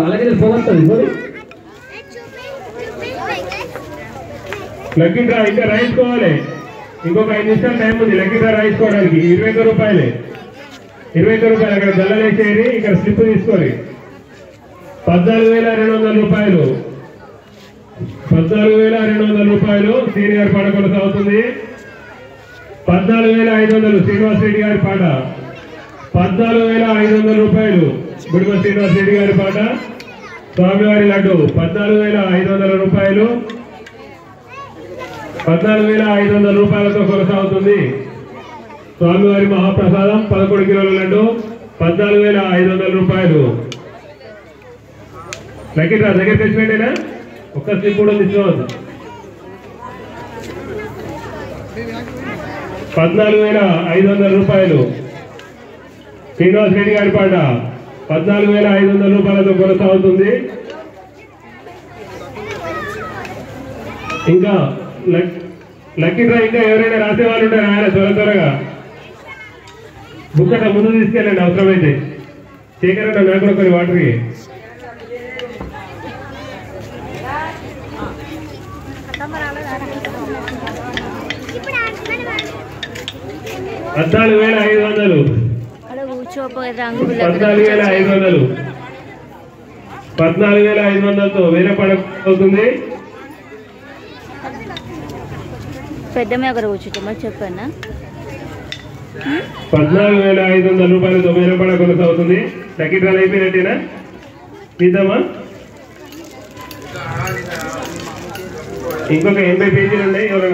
అలాగే పోగొస్తుంది lucky draw ఇంకా రాయించుకోవాలి. ఇంకొక 5 నిమిషాలు టైం ఉంది లక్కీ డ్రా రాయించుకోవడానికి. 21 రూపాయలే, 21 రూపాయలు. అక్కడ జల్లలేసేది, ఇక్కడ స్లిప్ తీసుకోవాలి. 14,200 రూపాయలు, 14,200 రూపాయలు సీనియర్ పాట కొనసాగుతుంది. 14,500 శ్రీనివాస్ రెడ్డి గారి పాట, 14,500 రూపాయలు గుడిమ శ్రీనివాస్ రెడ్డి గారి పాట. స్వామివారి లడ్డు 14,500 రూపాయలు, 14,500 రూపాయలతో కొనసాగుతుంది. స్వామివారి మహాప్రసాదం 11 కిలోల లడ్డు 14,500 రూపాయలు. లక్కీ డ్రా దగ్గర తెచ్చిపెట్టేనా, ఒక్క స్లిప్ కూడా తీసుకోవద్దు. 14,500 రూపాయలు శ్రీనివాస్ రెడ్డి గారి పాట 14,500 రూపాయలతో కొనసాగుతుంది. ఇంకా లక్కీ డ్రా ఇంకా ఎవరైనా రాసే వాళ్ళు ఉంటే రాయాలి త్వరగా. బుక్ అట్లా ముందు తీసుకెళ్ళండి అవసరమైతే. శేఖర్ నాకు కూడా కొన్ని వాటర్కి. పద్నాలుగు 14,500తో వేరే పడుతుంది. పెద్దమే ఒకరు కూర్చుంటామని చెప్పాను. 14,500 రూపాయలతో వేరే పడ కొనసాగుతుంది. లక్కీ డ్రా అయిపోయినట్టేనా, తీద్దామా? ఇంకొక 80 పేజీలు ఉన్నాయి. ఎవరైనా